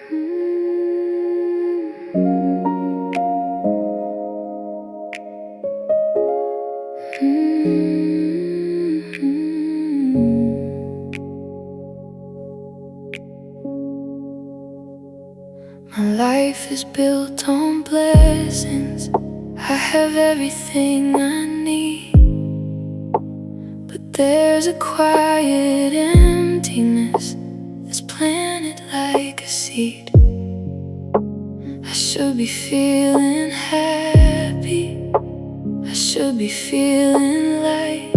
My life is built on blessings. I have everything I need, but there's a quiet emptiness that's planted like a seed. I should be feeling happy, I should be feeling light,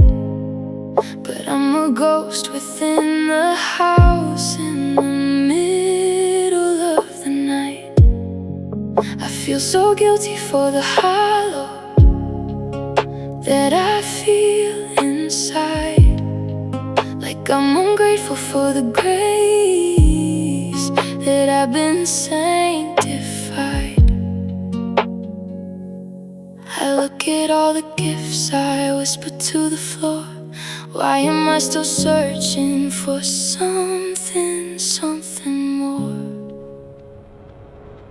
but I'm a ghost within the house in the middle of the night. I feel so guilty for the hollow that I feel inside, like I'm ungrateful for the grace that I've been sanctified. I look at all the gifts I whisper to the floor. Why am I still searching for something more?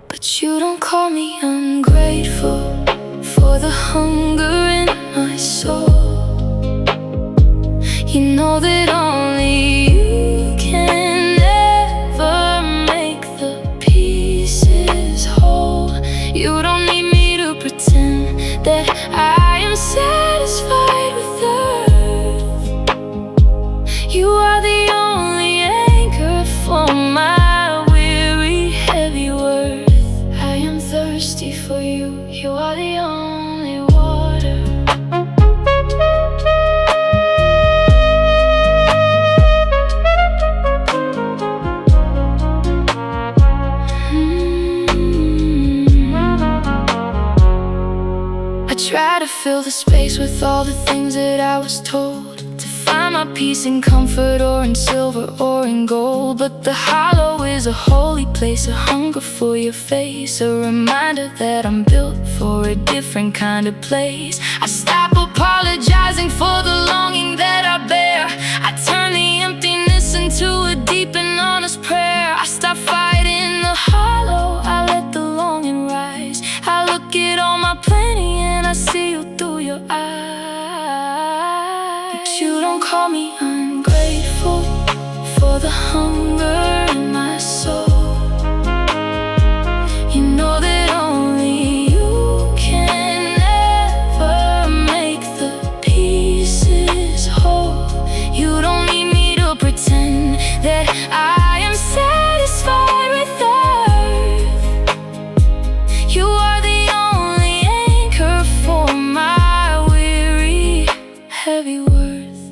But you don't call me ungrateful for the hunger in my soul. You know that only you can ever make the pieces whole. You don't need me to pretend that I am satisfied with earth. You are the only anchor for my weary, heavy worth. I am thirsty for you, you are the only water. I try to fill the space with all the things that I was told, to find my peace in comfort or in silver or in gold. But the hollow is a holy place, a hunger for your face, a reminder that I'm built for a different kind of place. I stop apologizing for the longing that I bear. I turn the emptiness into a deep and honest prayer. I stop fighting the hollow, I let the longing rise. I look at all my plenty and I see you through your eyes. But you don't call me ungrateful for the hunger in my soul. You know that only you can ever make the pieces whole. You don't need me to pretend that I am satisfied with earth. You are the only anchor for my weary, heavy worth.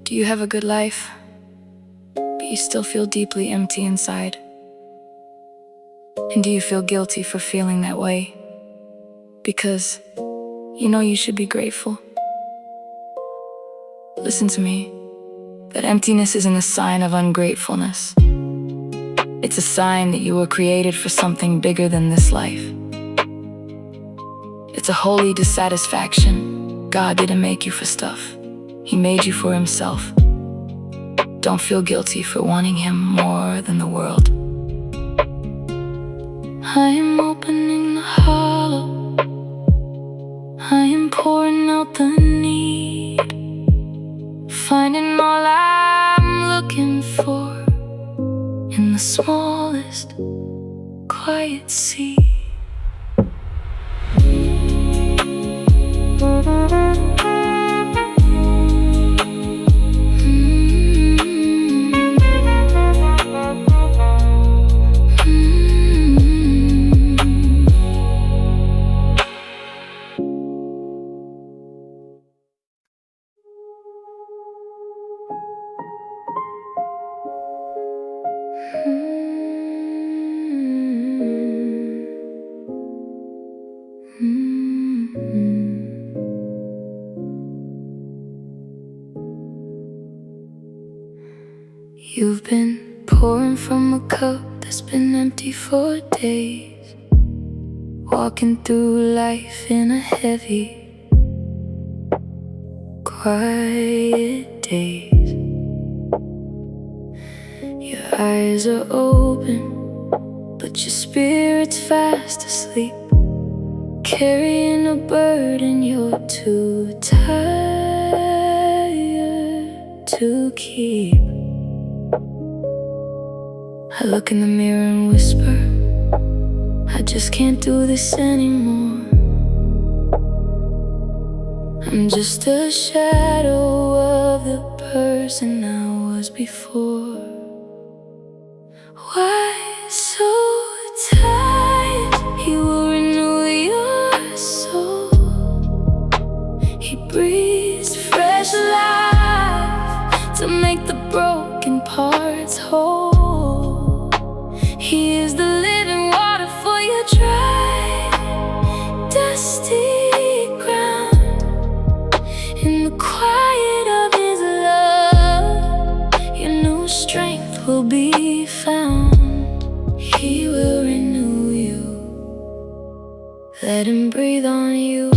Do you have a good life, but you still feel deeply empty inside? And do you feel guilty for feeling that way? Because you know you should be grateful. Listen to me. That emptiness isn't a sign of ungratefulness. It's a sign that you were created for something bigger than this life. It's a holy dissatisfaction. God didn't make you for stuff. He made you for himself. Don't feel guilty for wanting him more than the world. I am opening the hollow, I am pouring out the need, finding all I'm looking for in the smallest quiet seed. You've been pouring from a cup that's been empty for days, walking through life in a heavy, quiet daze. Your eyes are open, spirit's fast asleep, carrying a burden you're too tired to keep. I look in the mirror and whisper, I just can't do this anymore. I'm just a shadow of the person I was before. Why so tired? He will renew your soul. He breathes fresh life to make the broken parts whole. He is the living water for your dry, dusty ground. In the quiet of His love, your new strength will be found. He will renew you. Let Him breathe on you.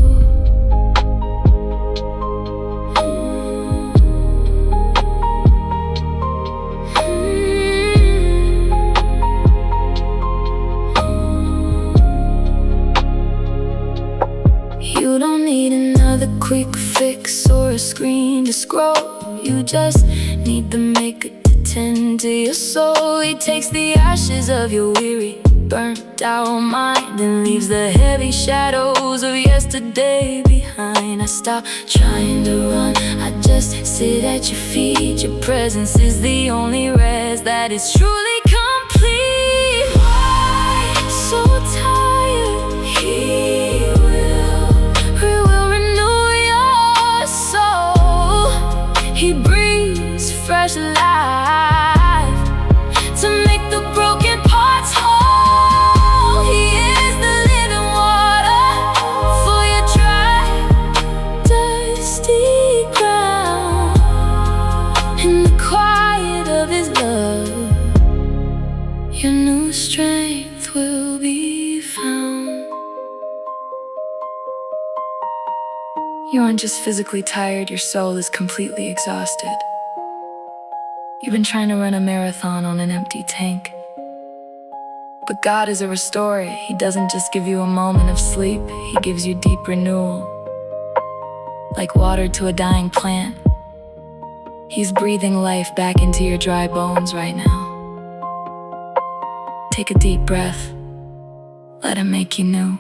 You don't need another quick fix or a screen to scroll. You just need the maker to tend to your soul. He takes the ashes of your weary, burnt out mind and leaves the heavy shadows of yesterday behind. I stop trying to run, I just sit at your feet. Your presence is the only rest that is truly complete. Why so tired? He will renew your soul. He breathes fresh life to make the broken parts whole. He is the living water for your dry, dusty ground. In the quiet of His love, your new strength will be found. You aren't just physically tired, your soul is completely exhausted. You've been trying to run a marathon on an empty tank. But God is a restorer. He doesn't just give you a moment of sleep, He gives you deep renewal. Like water to a dying plant, He's breathing life back into your dry bones right now. Take a deep breath. Let Him make you new.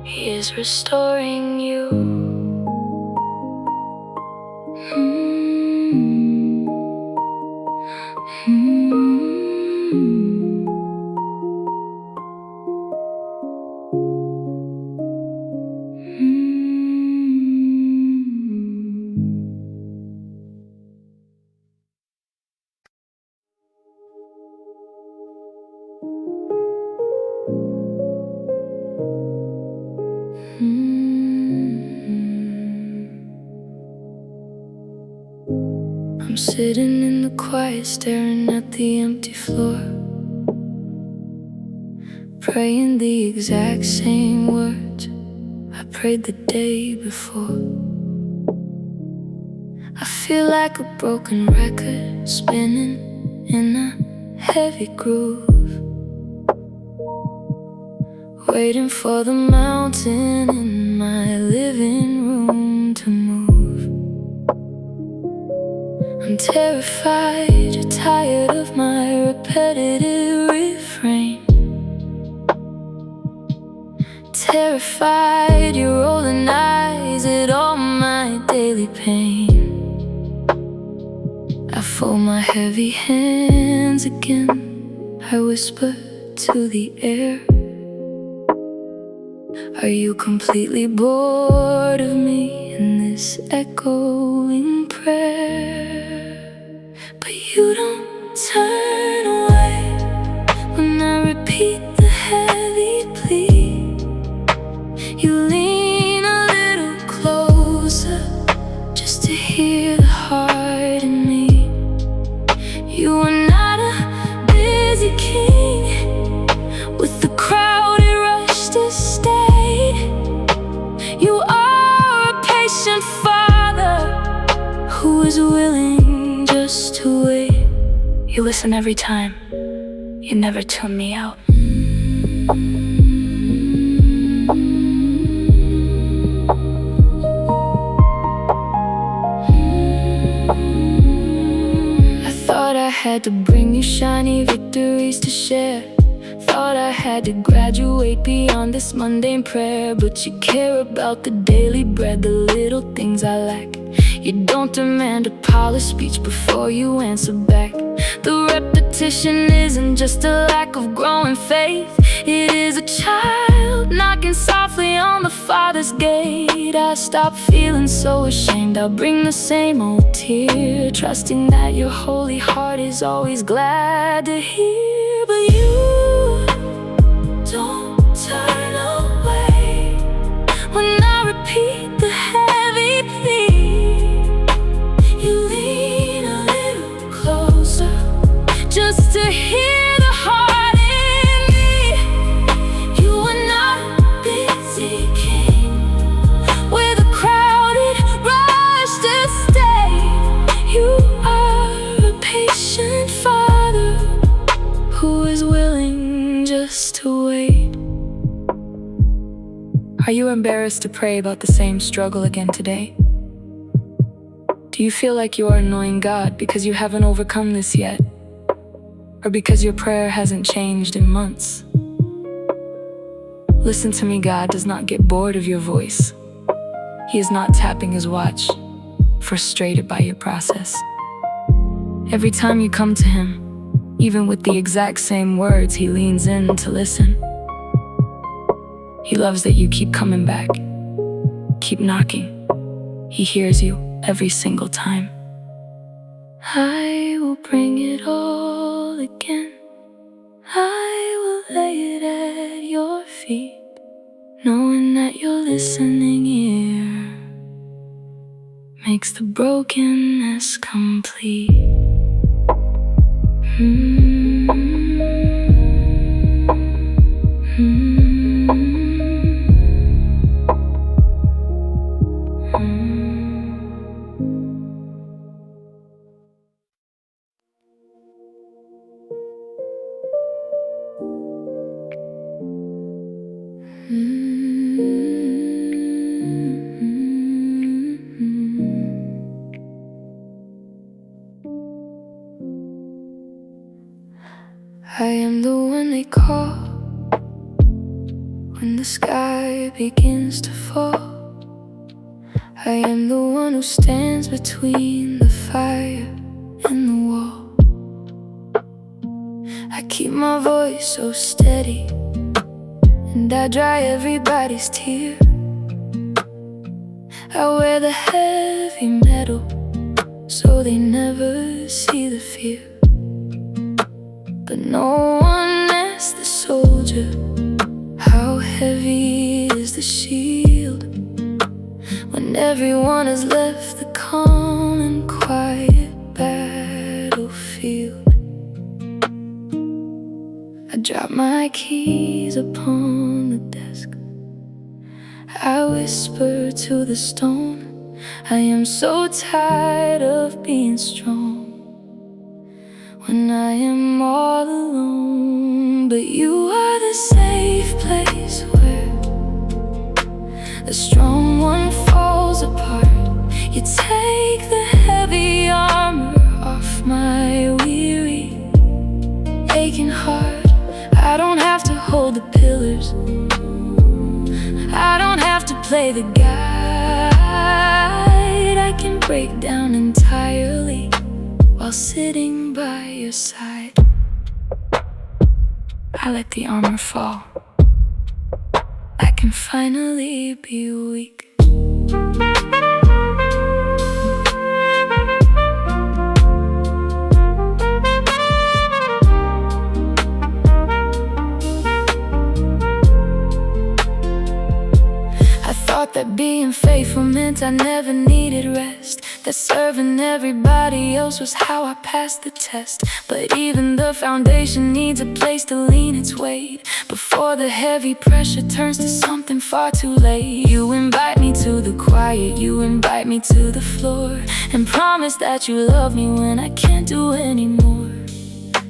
He is restoring you. I'm sitting in the quiet, staring at the empty floor, praying the exact same words I prayed the day before. I feel like a broken record spinning in a heavy groove, waiting for the mountain in my living room to move. I'm terrified, tired of my repetitive refrain. Terrified, you're rolling eyes at all my daily pain. I fold my heavy hands again, I whisper to the air, are you completely bored of me in this echoing prayer? But you don't turn away when I repeat You are not a busy king with the crowded rush to stay. You are a patient father who is willing just to wait. You listen every time, you never tune me out. I thought I had to bring you shiny victories to share. Thought I had to graduate beyond this mundane prayer. But you care about the daily bread, the little things I lack. You don't demand a polished speech before you answer back. The repetition isn't just a lack of growing faith. It is a child knocking softly on the Father's gate. I stop feeling so ashamed, I'll bring the same old tear, trusting that your holy heart is always glad to hear. But you don't turn away when I repeat the heavy plea. You lean a little closer just to hear the heart in me. You are not a busy king with a crowded rush to stay. You are a patient father who is willing just to wait. Are you embarrassed to pray about the same struggle again today? Do you feel like you are annoying God because you haven't overcome this yet? Or because your prayer hasn't changed in months? Listen to me, God does not get bored of your voice. He is not tapping his watch, frustrated by your process. Every time you come to him, even with the exact same words, he leans in to listen. He loves that you keep coming back, keep knocking. He hears you every single time. I will bring it all again. I will lay it at your feet, knowing that your listening ear makes the brokenness complete. I am the one they call when the sky begins to fall. I am the one who stands between the fire and the wall. I keep my voice so steady, and I dry everybody's tear. I wear the heavy metal so they never see the fear. But no one asks the soldier, how heavy is the shield, when everyone has left the calm and quiet battlefield. I drop my keys upon the desk. I whisper to the stone, I am so tired of being strong when I am all alone. But you are the safe place where the strong one falls apart. You take the heavy armor off my weary, aching heart. I don't have to hold the pillars, I don't have to play the guide. I can break down entirely while sitting by your side. I let the armor fall. I can finally be weak. I thought that being faithful meant I never needed rest, that serving everybody else was how I passed the test. But even the foundation needs a place to lean its weight before the heavy pressure turns to something far too late. You invite me to the quiet, you invite me to the floor, and promise that you love me when I can't do anymore.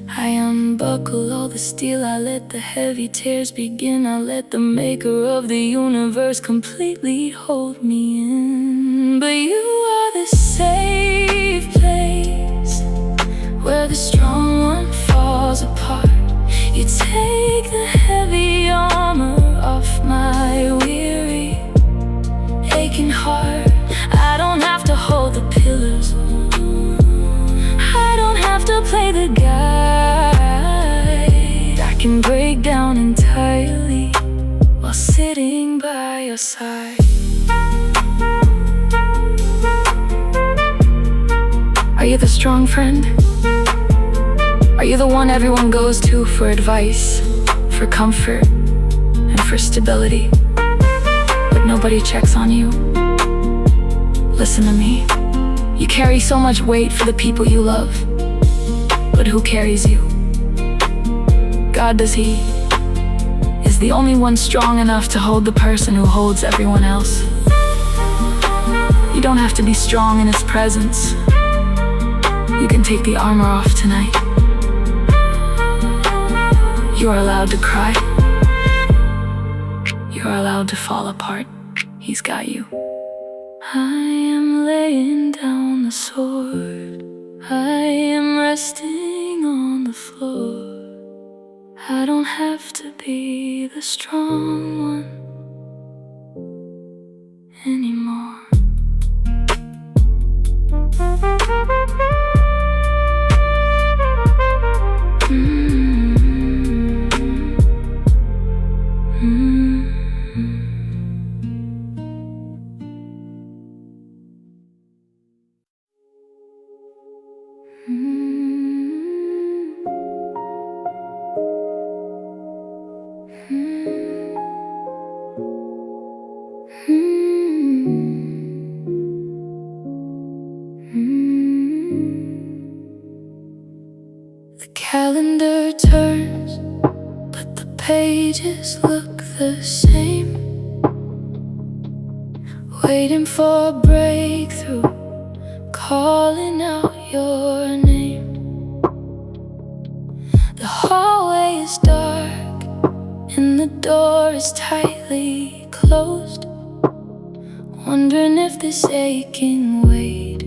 I unbuckle all the steel, I let the heavy tears begin. I let the maker of the universe completely hold me in. But you are the safe place where the strong one falls apart. You take the heavy armor off my weary, aching heart. I don't have to hold the pillars, I don't have to play the guide. I can break down entirely while sitting by your side. Are you the strong friend? Are you the one everyone goes to for advice, for comfort, and for stability? But nobody checks on you. Listen to me. You carry so much weight for the people you love, but who carries you? God, does He? Is the only one strong enough to hold the person who holds everyone else. You don't have to be strong in His presence. You can take the armor off tonight. You are allowed to cry. You are allowed to fall apart. He's got you. I am laying down the sword, I am resting on the floor. I don't have to be the strong one anymore. The calendar turns, but the pages look the same. Waiting for a breakthrough, calling out your name. The hallway is dark and the door is tightly closed, wondering if this aching weight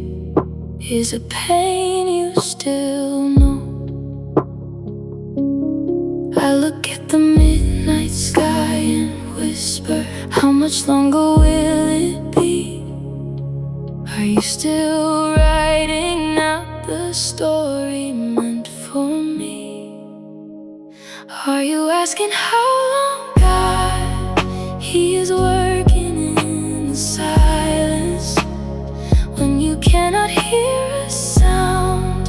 is a pain you still know. I look at the midnight sky and whisper, how much longer will it be? Are you still writing out the story meant for me? Are you asking how long? God, He is working in the silence. When you cannot hear a sound,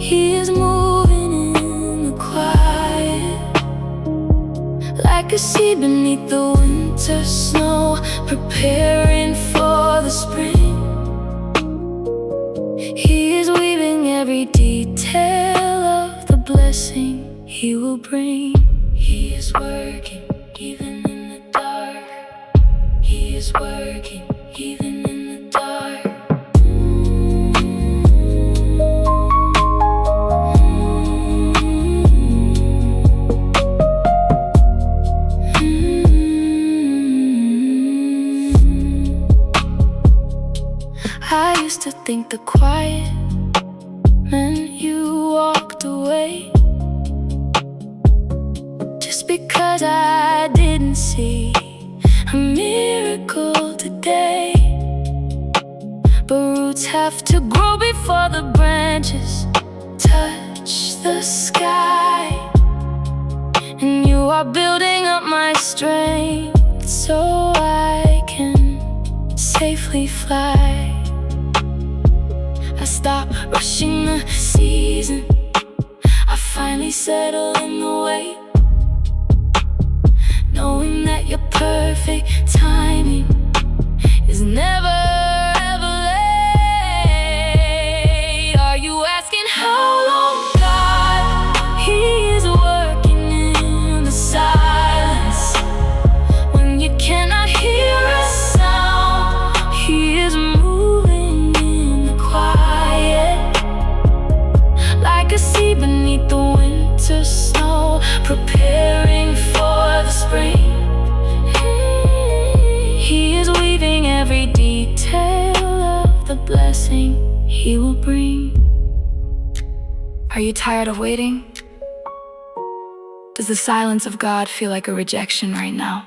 He is moving in the quiet. Like a seed beneath the winter snow, preparing for the spring. He is weaving every detail of the blessing He will bring. He is working even in the dark. He is working even in the dark. I used to think the quiet meant you walked away, just because I didn't see a miracle today. But roots have to grow before the branches touch the sky. And you are building up my strength so I can safely fly. I stop rushing the season, I finally settle in the wait, knowing that your perfect timing is never ever late. tired of waiting? Does the silence of God feel like a rejection right now?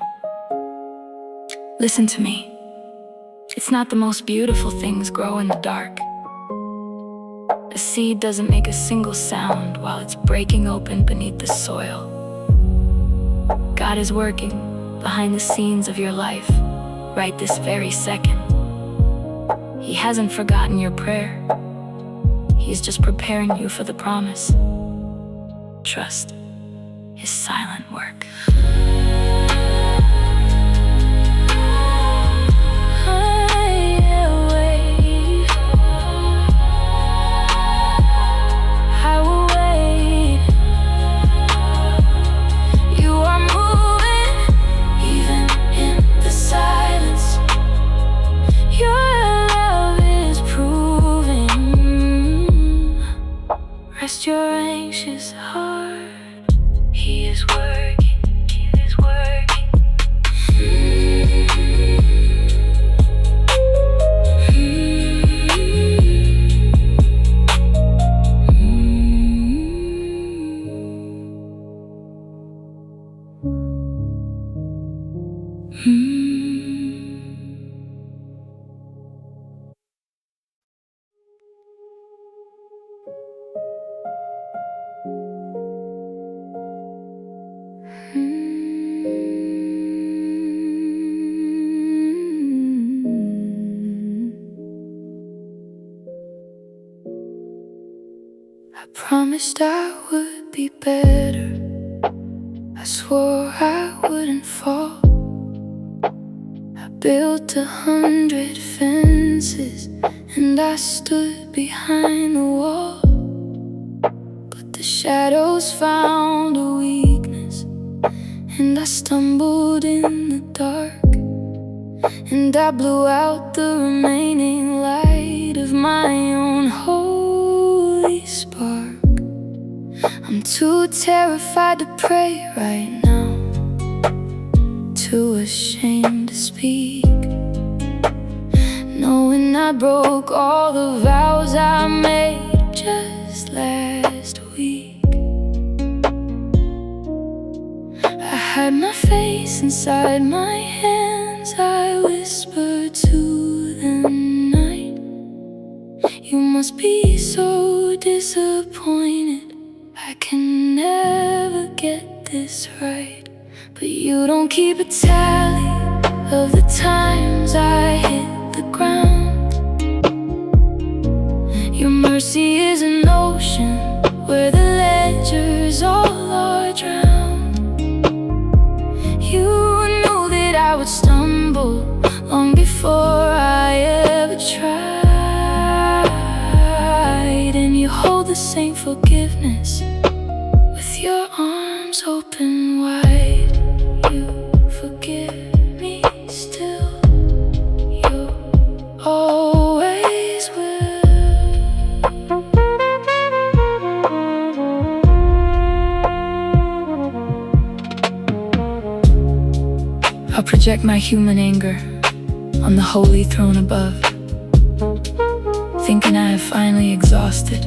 Listen to me. It's not the most beautiful things grow in the dark. A seed doesn't make a single sound while it's breaking open beneath the soil. God is working behind the scenes of your life right this very second. He hasn't forgotten your prayer. He's just preparing you for the promise. Trust His silent work. Rest your anxious heart. He is working. He is working. I promised I would be better. I swore I wouldn't fall. I built 100 fences and I stood behind the wall. But the shadows found a weakness and I stumbled in the dark. And I blew out the remaining light of my own holy spark. I'm too terrified to pray right now, too ashamed to speak, knowing I broke all the vows I made just last week. I hide my face inside my hands. I whisper to the night, you must be so disappointed. I can never get this right. But you don't keep a tally of the times I hit the ground. Your mercy is an ocean where the ledgers all are drowned. You knew that I would stumble long before I ever tried. And you hold the same forgiveness with your arms open wide. You forgive me still, you always will. I'll project my human anger on the holy throne above, thinking I have finally exhausted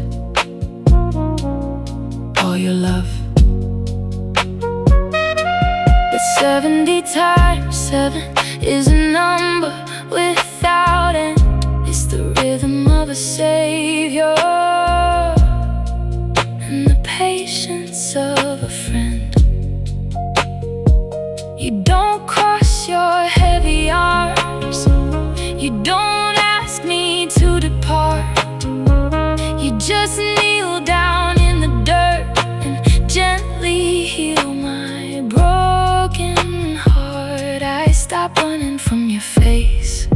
all your love. But 70 times 7 is a number without end. It's the rhythm of a savior and the patience of a friend. You don't cross your heavy arms, you don't ask me to depart. You just kneel down in the dirt and gently heal my broken heart. I stop running from your face,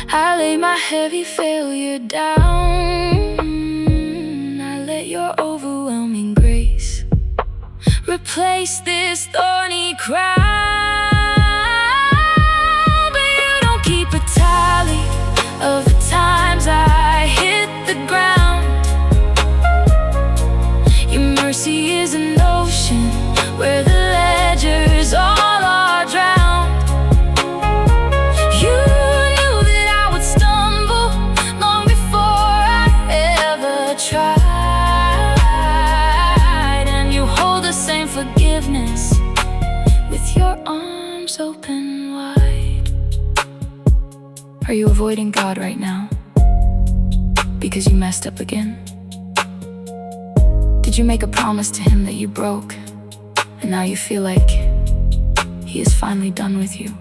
I lay my heavy failure down. I let your overwhelming grace replace this thorny crown. But you don't keep a tally of the times I hit the ground. Your mercy is an ocean where the ledgers all are drowned. You knew that I would stumble long before I ever tried. arms open wide. Are you avoiding God right now because you messed up again? Did you make a promise to Him that you broke, and now you feel like He is finally done with you?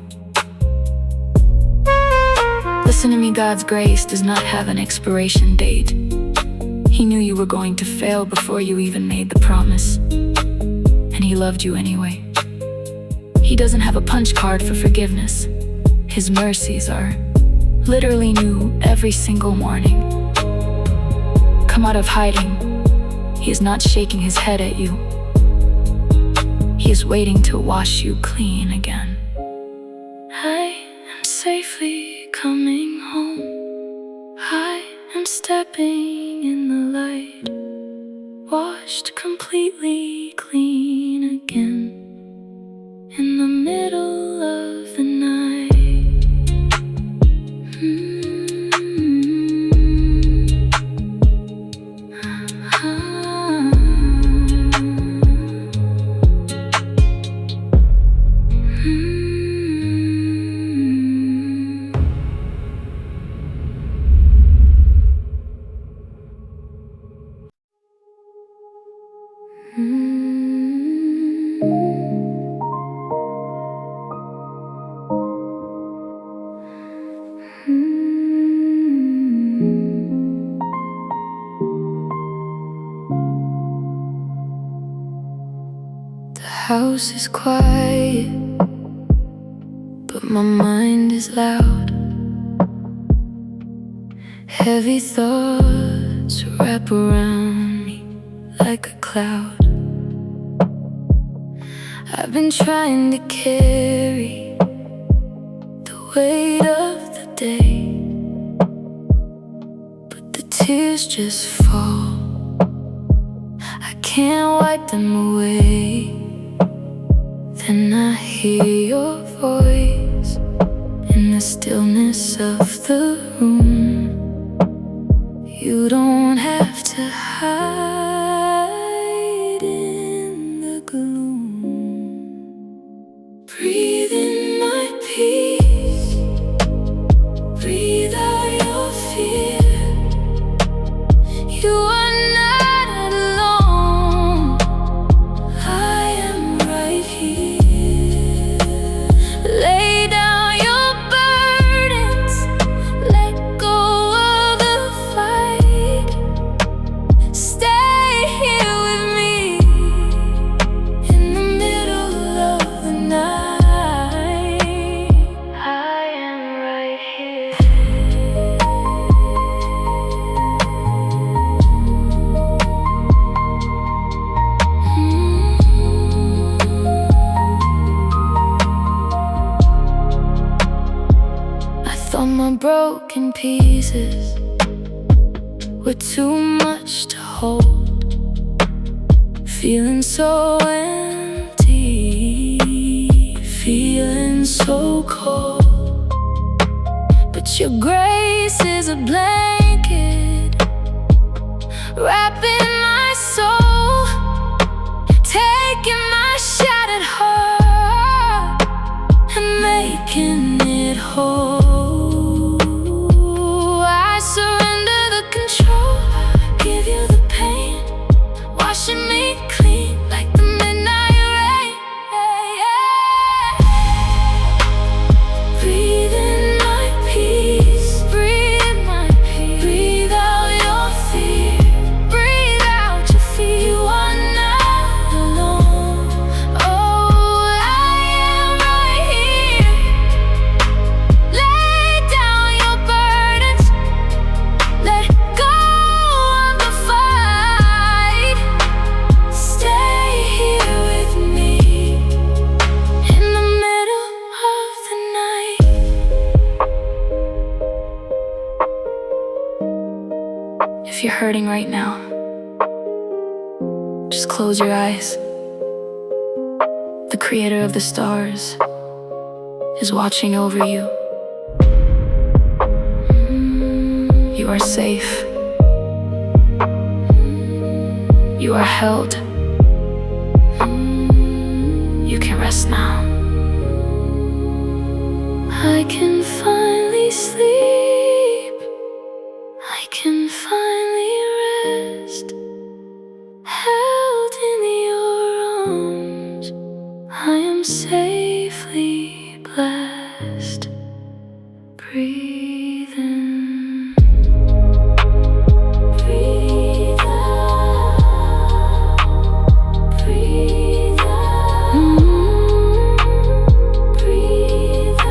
Listen to me, God's grace does not have an expiration date. He knew you were going to fail before you even made the promise, and He loved you anyway. He doesn't have a punch card for forgiveness. His mercies are literally new every single morning. Come out of hiding. He is not shaking His head at you. He is waiting to wash you clean again. I am safely coming home. I am stepping in the light, washed completely clean again. In the middle of the night, The house is quiet, but my mind is loud. Heavy thoughts wrap around me like a cloud. I've been trying to carry the weight of the day, but the tears just fall. I can't wipe them away. Then I hear your voice in the stillness of the room. You don't have to hide in the gloom. Breathe in my peace, breathe out your fear. You are not alone, I am right here. Lay down your burdens, let go of the fight. Stay here with me in the middle of the night. I am right here. I thought my broken pieces were too much to hold, feeling so empty, feeling so cold. But your grace is a blanket wrapping my soul, taking my shattered heart and making it whole. I surrender the control, give you the pain, washing me clean like the midnight rain. Breathe in my peace, breathe my peace. Breathe out your fear, breathe out your fear. You are not alone. Oh, I am right here. Lay down your burdens, let go of the fight. Stay here with me in the middle of the night. If you're hurting right now, just close your eyes. The creator of the stars is watching over you. You are safe. You are held. You can rest now. I can finally sleep, I can finally rest, held in your arms, I am safely blessed. Breathe in, breathe out, breathe out, breathe out.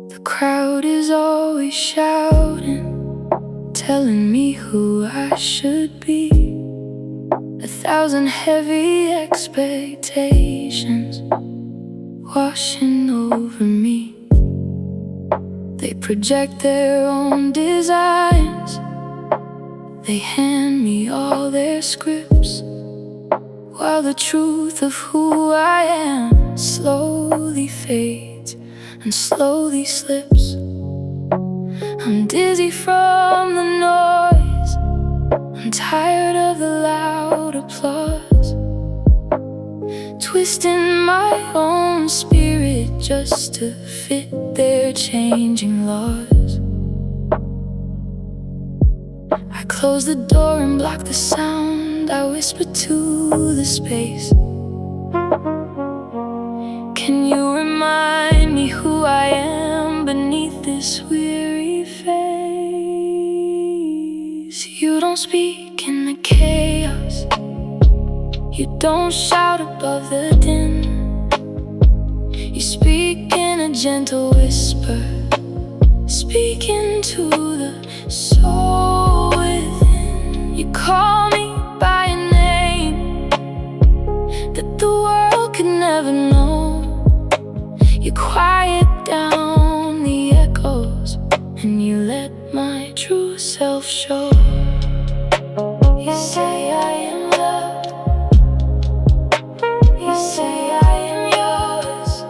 The crowd is always shouting, telling me who I should be. 1,000 heavy expectations washing over me. They project their own designs, they hand me all their scripts, while the truth of who I am slowly fades and slowly slips. I'm dizzy from the noise, I'm tired of the loud applause, twisting my own spirit just to fit their changing laws. I close the door and block the sound, I whisper to the space. Can you remind me who I am beneath this weary face? You don't speak in the chaos, you don't shout above the din. You speak in a gentle whisper, speaking to the soul within. You call me by a name that the world could never know. You quiet down the echoes, and you let my true self show. You say I am loved, you say I am yours.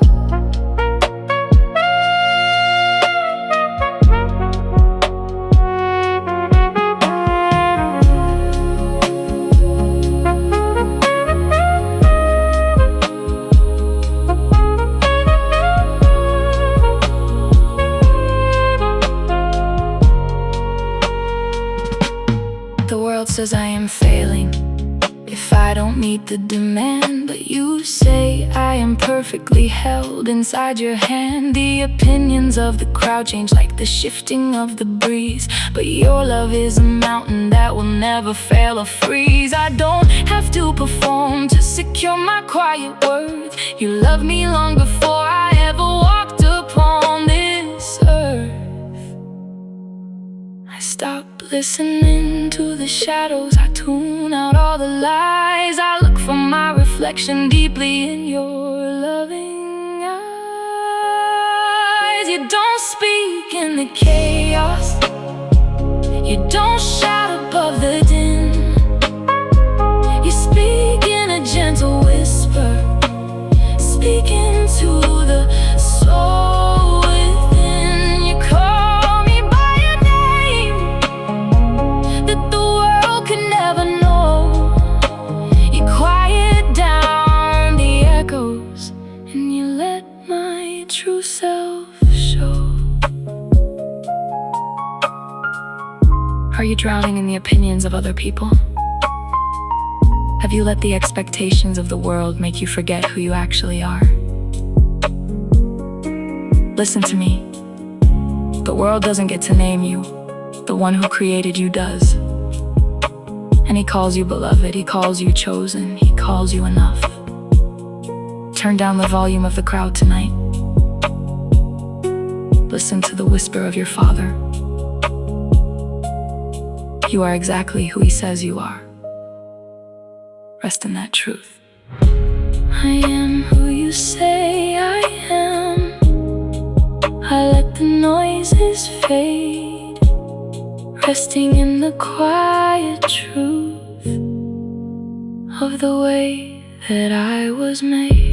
The world says I am failing if I don't meet the demand, but you say I am perfectly held inside your hand. The opinions of the crowd change like the shifting of the breeze, but your love is a mountain that will never fail or freeze. I don't have to perform to secure my quiet worth. You loved me long before I ever walked upon this earth. I stop listening to the shadows, I tune out all the lies. I look for my reflection deeply in your loving eyes. You don't speak in the chaos, you don't shout above the din. You speak in a gentle whisper, speaking to the soul within. You call me by a name that the world could never know. You quiet down the echoes, and you let my true self show. Are you drowning in the opinions of other people? Have you let the expectations of the world make you forget who you actually are? Listen to me. The world doesn't get to name you. The one who created you does. And he calls you beloved, he calls you chosen, he calls you enough. Turn down the volume of the crowd tonight. Listen to the whisper of your Father. You are exactly who He says you are. Rest in that truth. I am who you say I am. I let the noises fade, resting in the quiet truth of the way that I was made.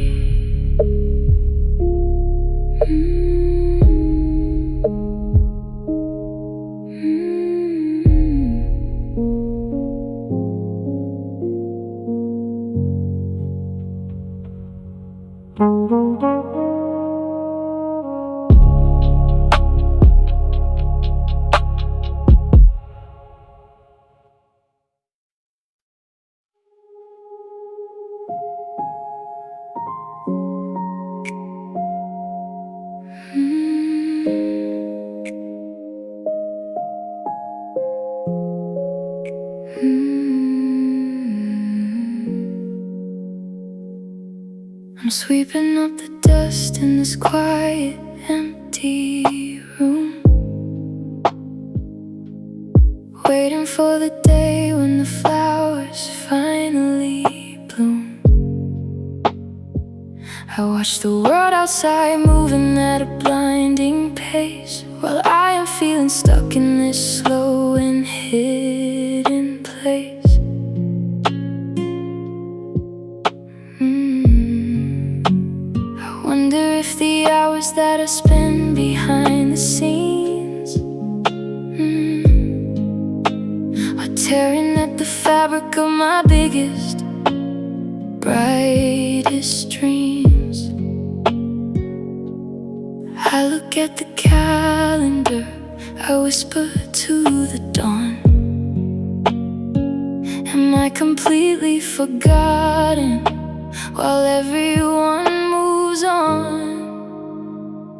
I'm sweeping up the dust in this quiet, empty room, waiting for the day when the flowers finally bloom. I watch the world outside moving at a blinding pace, while I am feeling stuck in this slow and hidden place. I wonder if the hours that I spend behind the scenes are tearing at the fabric of my biggest, brightest dreams. I look at the calendar, I whisper to the dawn. Am I completely forgotten while everyone moves on?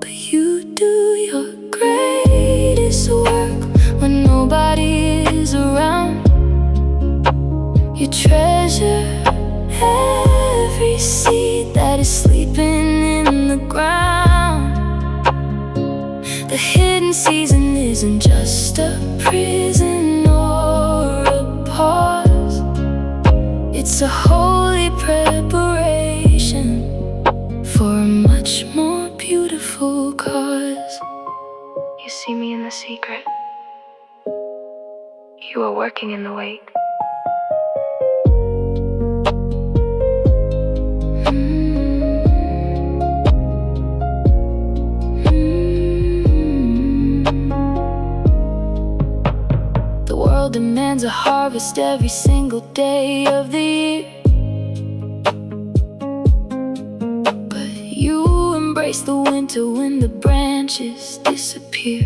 But you do your greatest work when nobody is around. You treasure every seed that is sleeping in the ground. The hidden season isn't just a prison or a pause. It's a holy preparation for a much more beautiful cause. You see me in the secret. You are working in the wake. The world demands a harvest every single day of the year, but you embrace the winter when the branches disappear.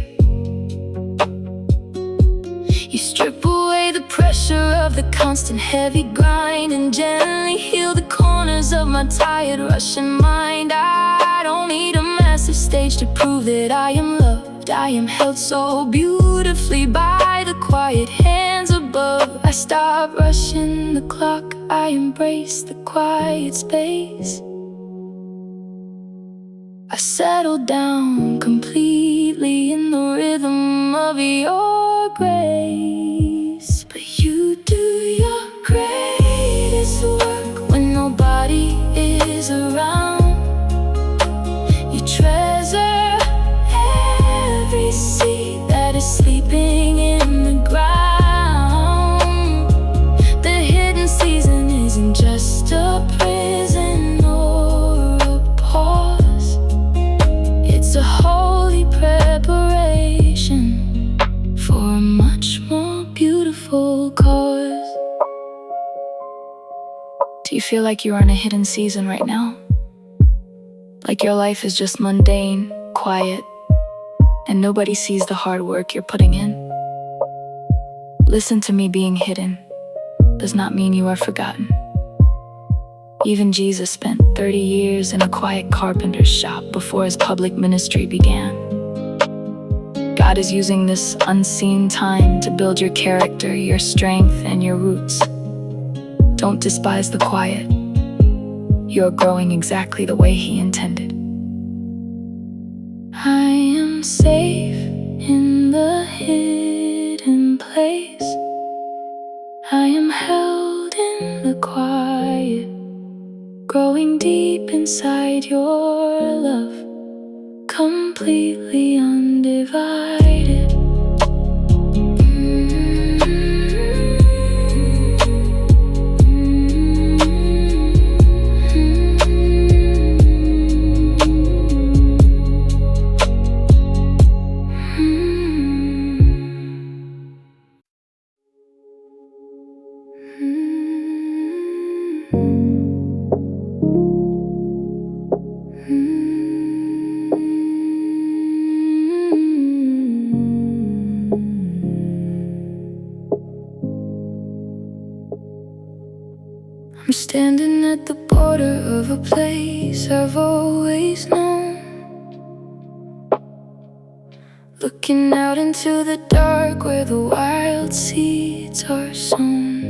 You strip away the pressure of the constant heavy grind and gently heal the corners of my tired Russian mind. I don't need a massive stage to prove that I am loved. I am held so beautifully by the quiet hands above. I stop rushing the clock, I embrace the quiet space. I settle down completely in the rhythm of your grace. But you do your greatest work when nobody is around. You treasure every seed that is sleeping in the ground. The hidden season isn't just a prison or a pause. It's a holy preparation for a much more beautiful cause. Do you feel like you're in a hidden season right now? Like your life is just mundane, quiet, and nobody sees the hard work you're putting in? Listen to me, being hidden does not mean you are forgotten. Even Jesus spent 30 years in a quiet carpenter's shop before his public ministry began. God is using this unseen time to build your character, your strength, and your roots. Don't despise the quiet. You're growing exactly the way He intended. I am safe in the hidden place. quiet, growing deep inside your love, completely undivided. I'm standing at the border of a place I've always known, looking out into the dark where the wild seeds are sown.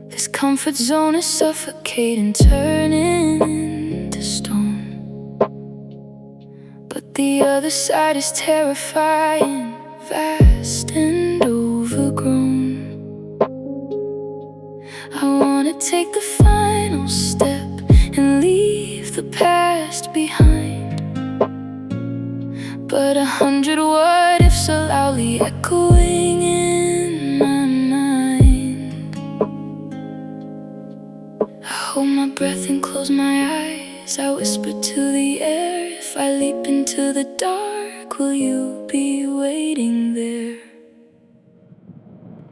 This comfort zone is suffocating, turning into stone. But the other side is terrifying, vast and overgrown. I wanna take the final step and leave the past behind, but 100 what ifs are loudly echoing in my mind. I hold my breath and close my eyes. I whisper to the air, if I leap into the dark, will you be waiting there?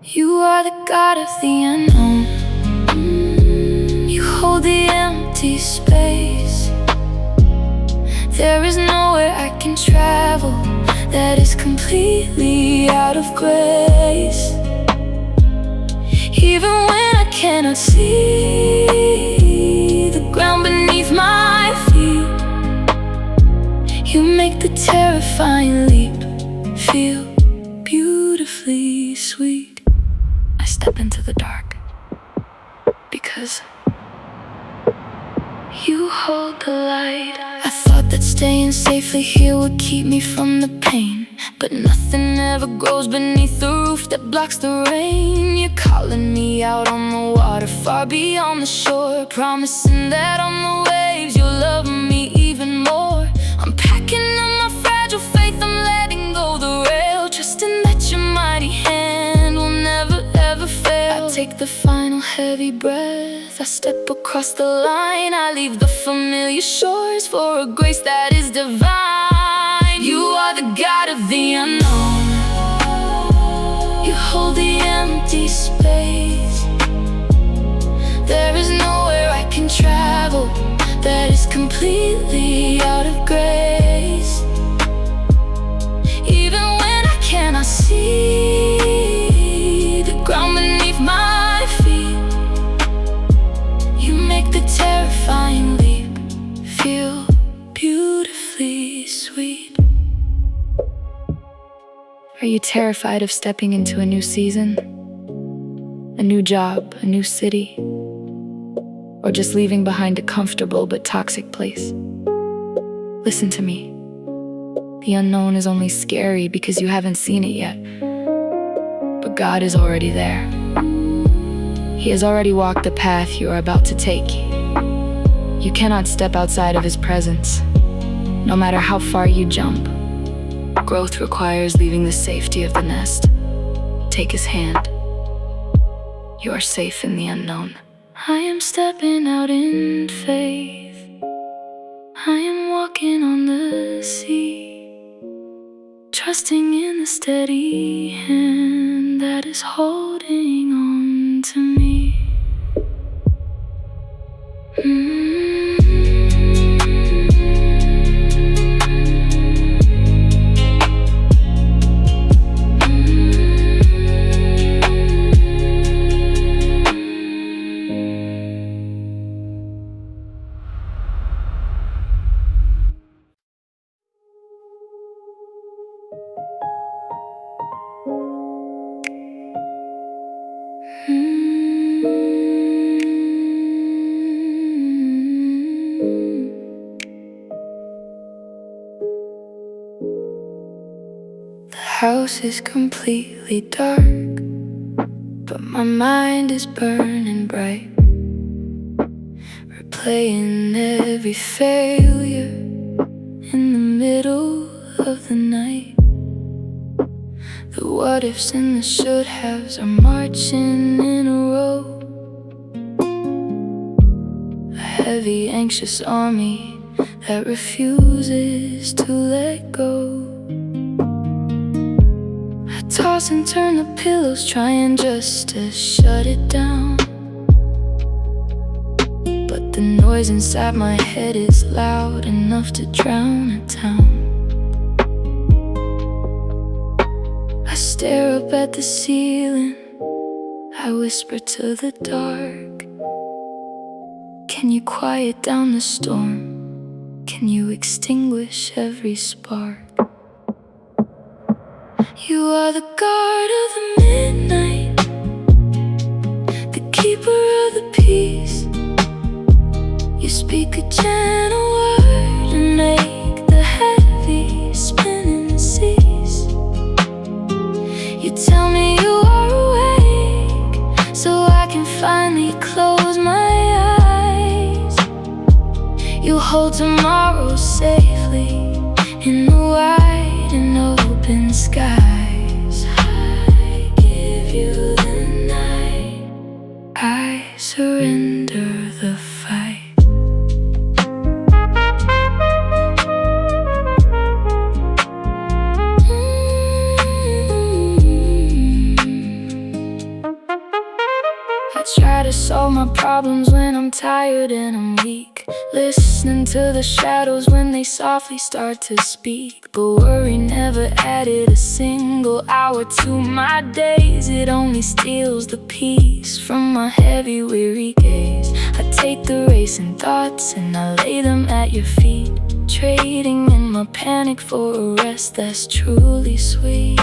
You are the God of the unknown. You hold the empty space. There is nowhere I can travel that is completely out of grace. Even when I cannot see the ground beneath my feet, you make the terrifying leap feel beautifully sweet. I step into the dark because you hold the light. I thought that staying safely here would keep me from the pain, but nothing ever grows beneath the roof that blocks the rain. You're calling me out on the water, far beyond the shore, promising that on the waves you'll love me even more. I'm packing up my fragile faith, I'm letting go the rail, trusting that your mighty hand will never ever fail. I take the final heavy breath, I step across the line, I leave the familiar shores for a grace that is divine. You are the God of the unknown. You hold the empty space. There is nowhere I can travel that is completely out of grace. Even when I cannot see the ground beneath my feet, you make the terrifying leap feel beautifully sweet. Are you terrified of stepping into a new season? A new job, a new city? Or just leaving behind a comfortable but toxic place? Listen to me. The unknown is only scary because you haven't seen it yet. But God is already there. He has already walked the path you are about to take. You cannot step outside of His presence, no matter how far you jump. Growth requires leaving the safety of the nest. Take His hand. You are safe in the unknown. I am stepping out in faith. I am walking on the sea, trusting in the steady hand that is holding on to me. The house is completely dark, but My mind is burning bright, replaying every failure in the middle of the night. The what ifs and the should haves are marching in a row, a heavy, anxious army that refuses to let go. I toss and turn the pillows, trying just to shut it down, but the noise inside my head is loud enough to drown a town. I stare up at the ceiling, I whisper to the dark, can you quiet down the storm? Can you extinguish every spark? You are the guard of the midnight, the keeper of the peace. You speak a gentle word and make the heavy spinning cease. You tell me you are awake, so I can finally close my eyes. You hold tomorrow safely in the wide and open skies. I give you the night, I surrender the fight. I try to solve my problems when I'm tired and I'm weak, listening to the shadows when they softly start to speak. But worry never added a single hour to my days. It only steals the peace from my heavy, weary gaze. I take the racing thoughts and I lay them at your feet, trading in my panic for a rest that's truly sweet.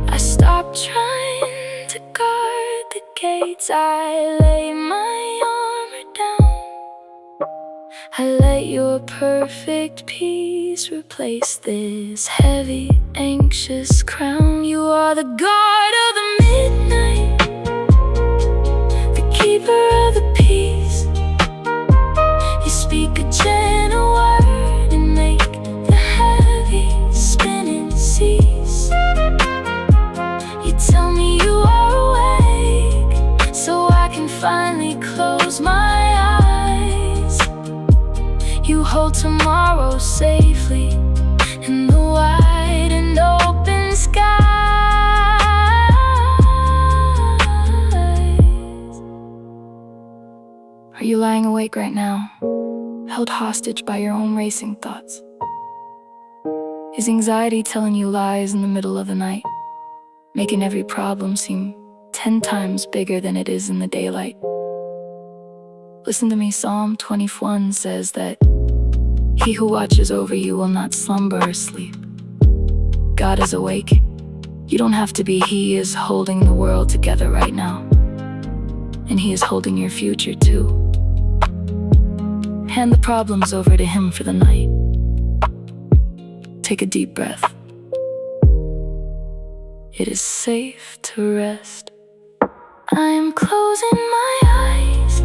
I stop trying to guard the gates, I lay my armor down. I let your perfect peace replace this heavy, anxious crown. You are the guard of the midnight, the keeper of the peace. You speak a gentle word and make the heavy spinning cease. You tell me you are awake, so I can finally close my eyes. You hold tomorrow safely in the wide and open skies. Are you lying awake right now, held hostage by your own racing thoughts? Is anxiety telling you lies in the middle of the night, making every problem seem 10 times bigger than it is in the daylight? Listen to me, Psalm 21 says that he who watches over you will not slumber or sleep. God is awake. You don't have to be. He is holding the world together right now, and he is holding your future too. Hand the problems over to him for the night. Take a deep breath. It is safe to rest. I am closing my eyes,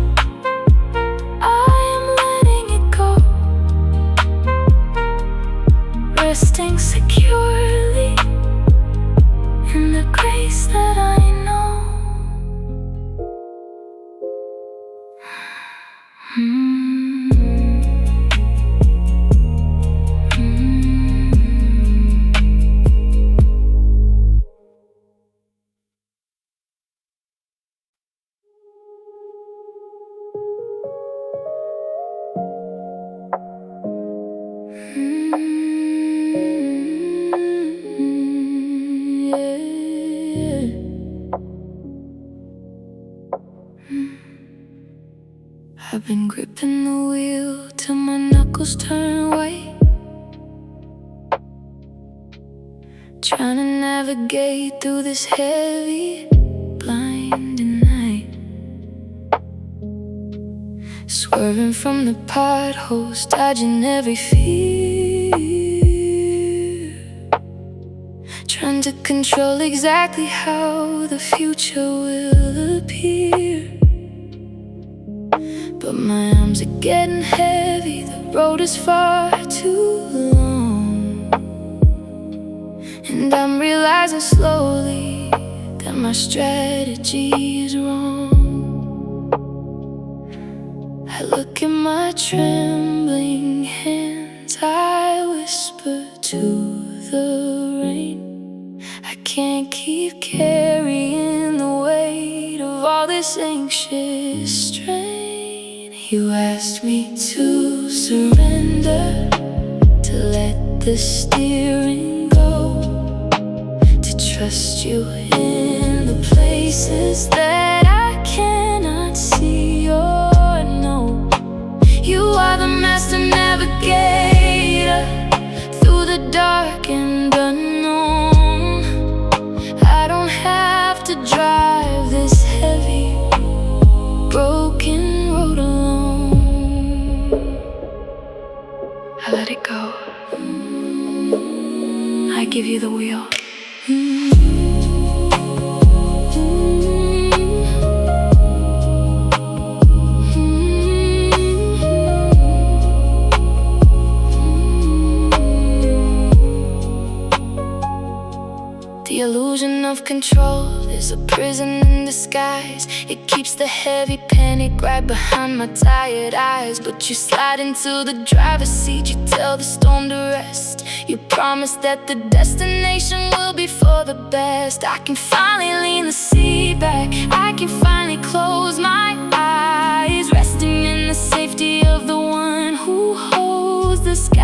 I am letting it go, resting securely in the grace that I know. I've been gripping the wheel till my knuckles turn white, trying to navigate through this heavy, blinding night. Swerving from the potholes, dodging every fear, trying trying to control exactly how the future will appear. But my arms are getting heavy, the road is far too long, and I'm realizing slowly that my strategy is wrong. I look at my trembling hands, I whisper to the rain, I can't keep carrying the weight of all this anxious strain. You asked me to surrender, to let the steering go, to trust you in the places that I cannot see or know. You are the master navigator through the dark and unknown. I don't have to drive this heavy, broken road alone. I let it go. I give you the wheel. The illusion of control is a prison in disguise. It keeps the heavy panic right behind my tired eyes. But you slide into the driver's seat, you tell the storm to rest. You promise that the destination will be for the best. I can finally lean the seat back, I can finally close my eyes, resting in the safety of the one who holds the skies.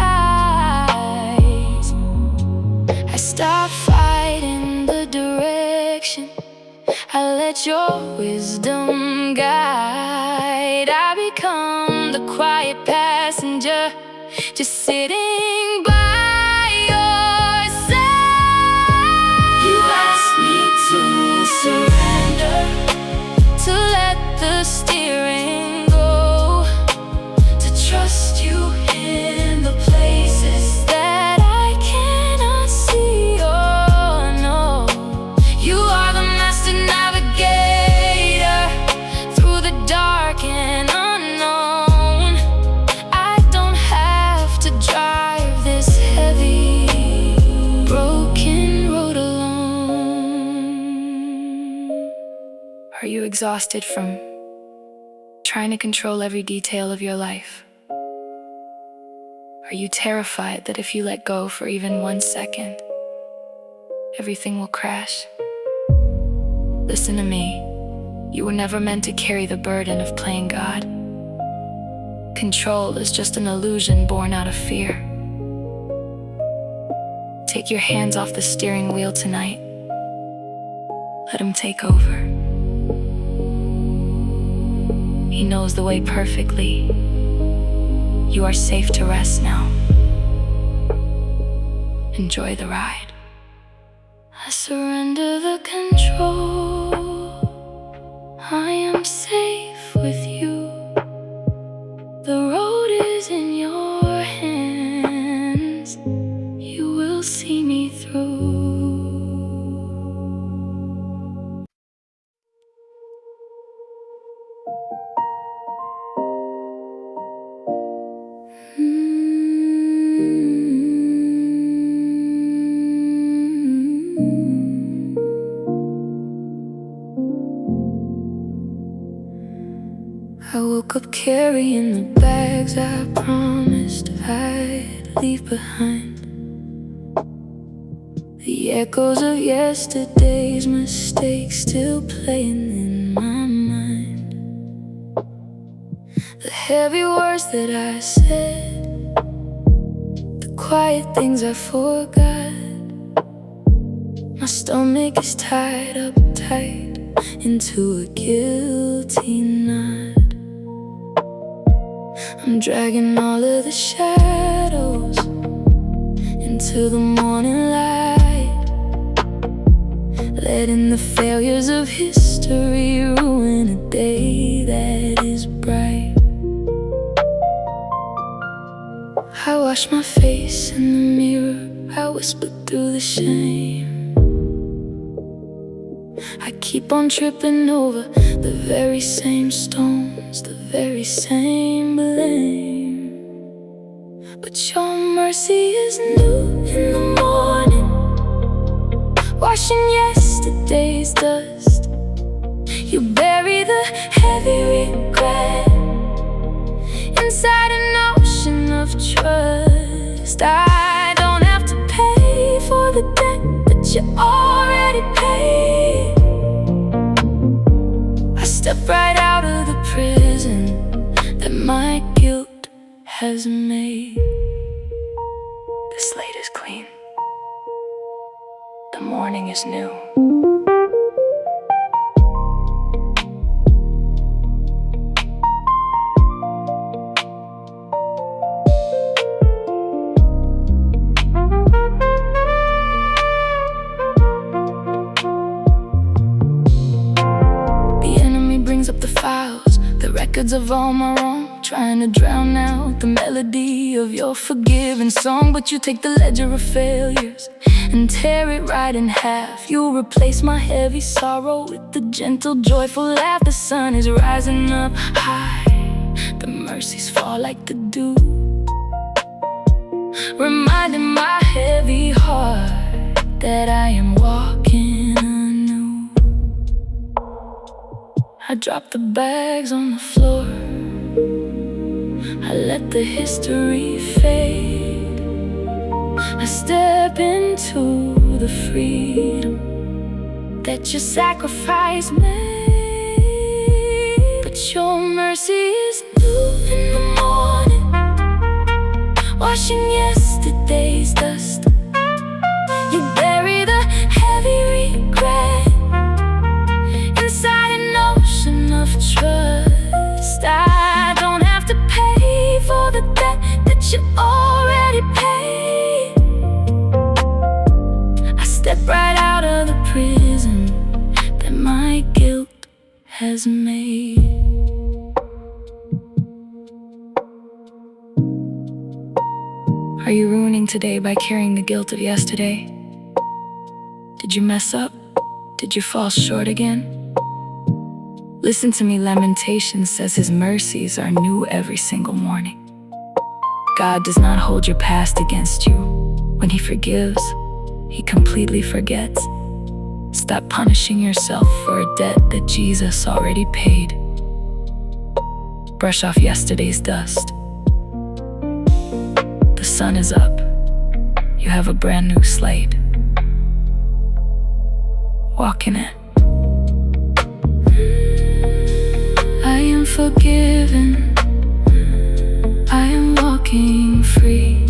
I stop fighting the direction, I let your wisdom guide. I become the quiet passenger, just sitting by your side. You asked me to surrender, to let the steering go, to trust you in the places that I cannot see or know. You are the master navigator through the dark and unknown. I don't have to drive this heavy, broken road alone. Are you exhausted from trying to control every detail of your life? Are you terrified that if you let go for even 1 second, everything will crash? Listen to me. You were never meant to carry the burden of playing God. Control is just an illusion born out of fear. Take your hands off the steering wheel tonight. Let him take over. He knows the way perfectly. You are safe to rest now. Enjoy the ride. I surrender the control. I am safe with you. The road is in your hands. You will see me through. I woke up carrying the bags I promised I'd leave behind. The echoes of yesterday's mistakes still playing in my mind. The heavy words that I said, the quiet things I forgot. My stomach is tied up tight into a guilty knot. I'm dragging all of the shadows into the morning light, letting the failures of history ruin a day that is bright. I wash my face in the mirror, I whisper through the shame. keep on tripping over the very same stones, the very same blame. But your mercy is new in the morning, washing yesterday's dust. You bury the heavy regret inside an ocean of trust. I don't have to pay for the debt that you already paid. I step right out of the prison that my guilt has made. The slate is clean. The morning is new. Up the files, the records of all my wrong, trying to drown out the melody of your forgiving song. But you take the ledger of failures and tear it right in half. You replace my heavy sorrow with the gentle, joyful laugh. The sun is rising up high, the mercies fall like the dew, reminding my heavy heart that I am walking anew. I drop the bags on the floor, I let the history fade. I step into the freedom that your sacrifice made. But your mercy is new in the morning, washing yesterday's dust. You bury the heavy regret inside an ocean of trust. I don't have to pay for the debt that you already paid. I step right out of the prison that my guilt has made. Are you ruining today by carrying the guilt of yesterday? Did you mess up? Did you fall short again? Listen to me, Lamentations says his mercies are new every single morning. God does not hold your past against you. When he forgives, he completely forgets. Stop punishing yourself for a debt that Jesus already paid. Brush off yesterday's dust. The sun is up. You have a brand new slate. Walk in it. I am forgiven. I am walking free.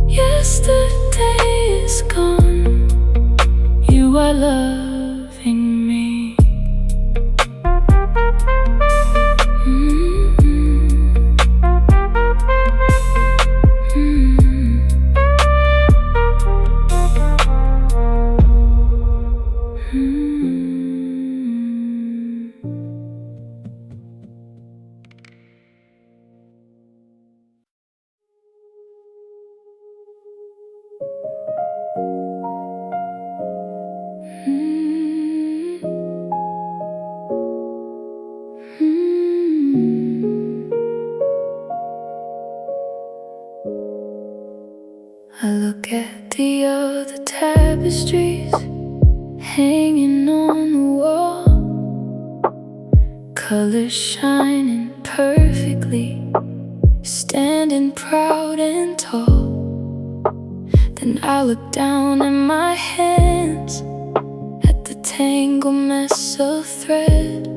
Yesterday is gone. You are loving me. I look at the other tapestries hanging on the wall, colors shining perfectly, standing proud and tall. Then I look down at my hands, at the tangled mess of thread,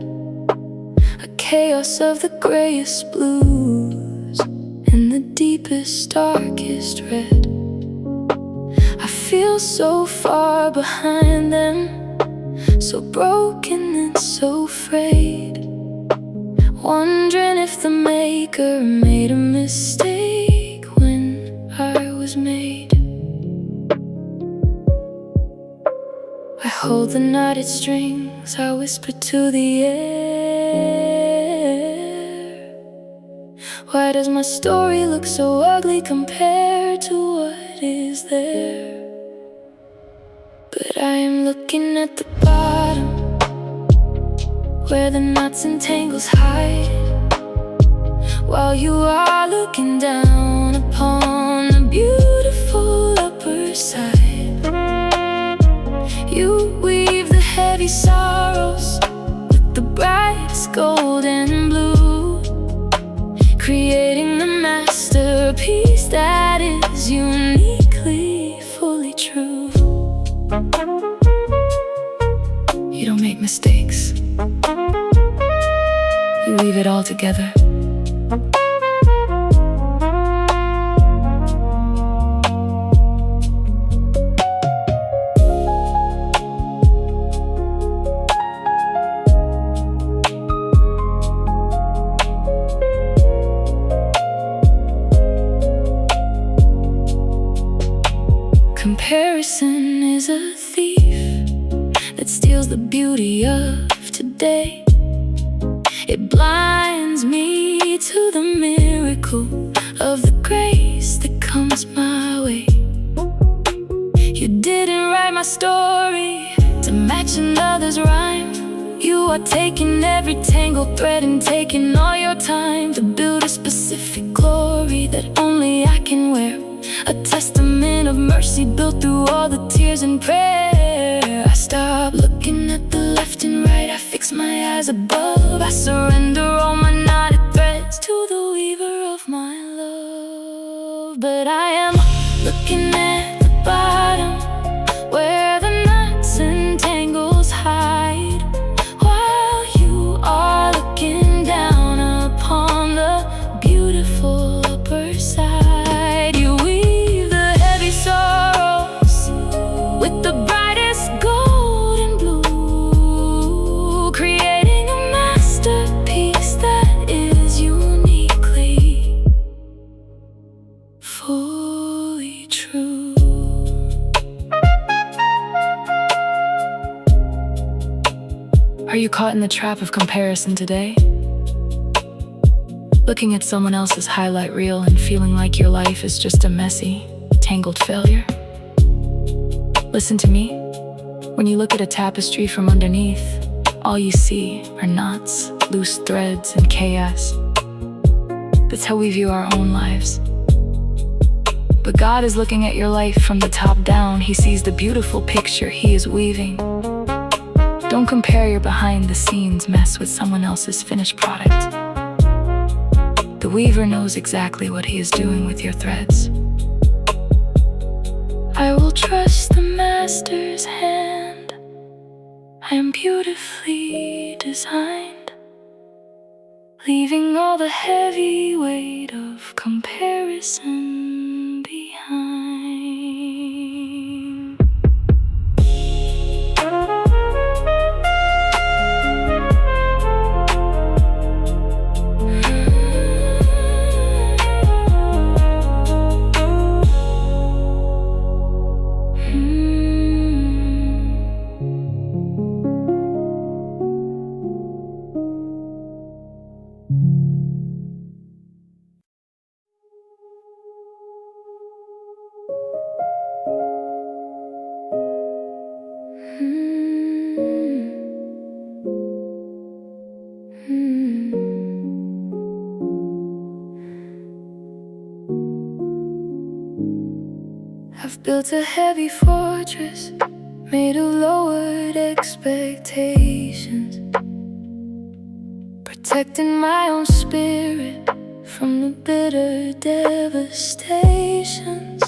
a chaos of the grayest blues and the deepest, darkest red. I feel so far behind them, so broken and so frayed, wondering if the maker made a mistake when I was made. I hold the knotted strings, I whisper to the air. Why does my story look so ugly compared to what is there? But I am looking at the bottom, where the knots and tangles hide, while you are looking down upon the beautiful upper side. You weave the heavy sorrows with the brightest gold and blue, creating the masterpiece that is uniquely fully true. You don't make mistakes, you leave it all together. Comparison is a thief that steals the beauty of today. It blinds me to the miracle of the grace that comes my way. You didn't write my story to match another's rhyme. You are taking every tangled thread and taking all your time to build a specific glory that only I can wear. A testament of mercy built through all the tears and prayer. I stop looking at the left and right, I fix my eyes above. I surrender all my knotted threads to the weaver of my love. But I am looking at the bottom, where the knots and tangles hide, while you are looking down upon the beautiful upper side. You weave the heavy sorrows with the brightest gold and blue, creating a masterpiece that is uniquely fully true. Are you caught in the trap of comparison today? Looking at someone else's highlight reel and feeling like your life is just a messy, tangled failure? Listen to me. When you look at a tapestry from underneath, all you see are knots, loose threads, and chaos. That's how we view our own lives. But God is looking at your life from the top down. He sees the beautiful picture He is weaving. Don't compare your behind-the-scenes mess with someone else's finished product. The weaver knows exactly what he is doing with your threads. I will trust the master's hand. I am beautifully designed, leaving all the heavy weight of comparison behind. I've built a heavy fortress made of lowered expectations, protecting my own spirit from the bitter devastations.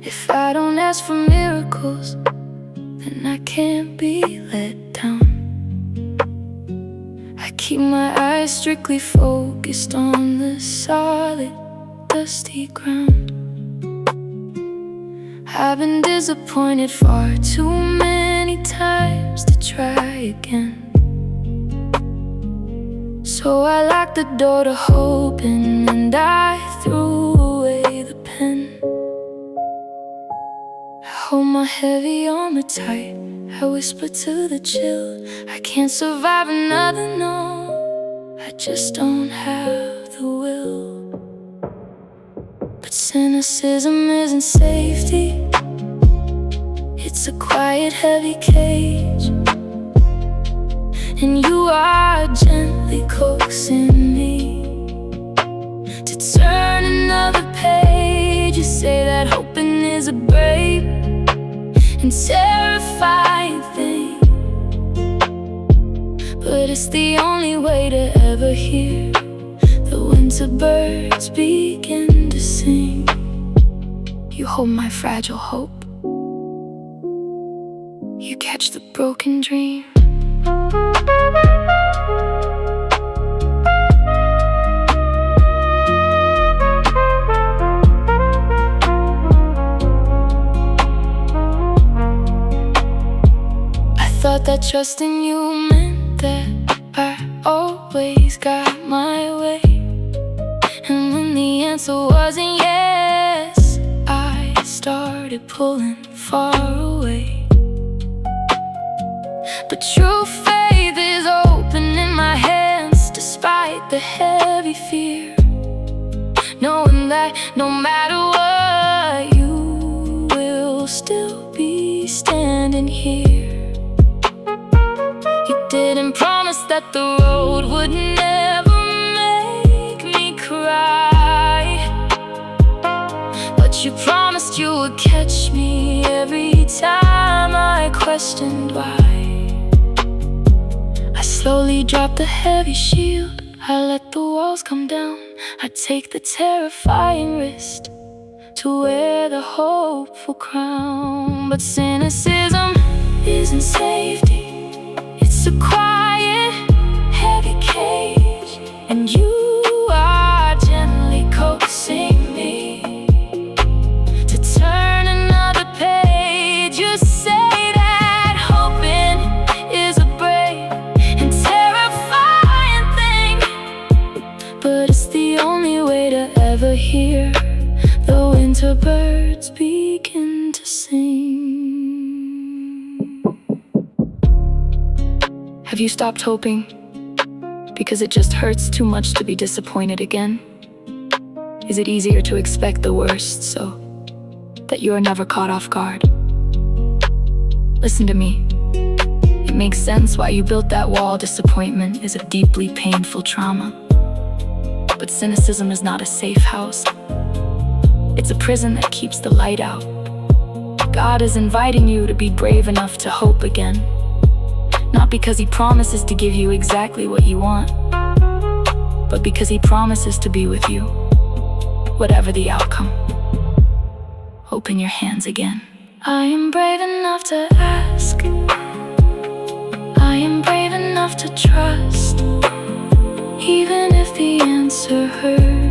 If I don't ask for miracles, then I can't be let down. I keep my eyes strictly focused on the solid, dusty ground. I've been disappointed far too many times to try again. So I locked the door to hoping, and I threw away the pen. I hold my heavy armor tight, I whisper to the chill, I can't survive another no, I just don't have the will. But cynicism isn't safety, it's a quiet, heavy cage. And you are gently coaxing me to turn another page. You say that hoping is a brave and terrifying thing, but it's the only way to ever hear the winter birds begin to sing. You hold my fragile hope, you catch the broken dream. I thought that trusting you meant that I always got my way, and when the answer wasn't yes, I started pulling far away. But true faith is opening my hands despite the heavy fear, knowing that no matter what, you will still be standing here. You didn't promise that the road would never make me cry, but you promised you would catch me every time I questioned why. I slowly dropped the heavy shield, I let the walls come down. I take the terrifying risk to wear the hopeful crown. But cynicism isn't safety, it's a quiet, heavy cage, and you are gently coaxing me to turn another page. You say that hoping is a brave and terrifying thing, but it's the only way to ever hear the winter birds begin to sing. Have you stopped hoping because it just hurts too much to be disappointed again? Is it easier to expect the worst so that you are never caught off guard? Listen to me. It makes sense why you built that wall. Disappointment is a deeply painful trauma. But cynicism is not a safe house. It's a prison that keeps the light out. God is inviting you to be brave enough to hope again. Not because He promises to give you exactly what you want, but because He promises to be with you, whatever the outcome. Open your hands again. I am brave enough to ask, I am brave enough to trust, even if the answer hurts.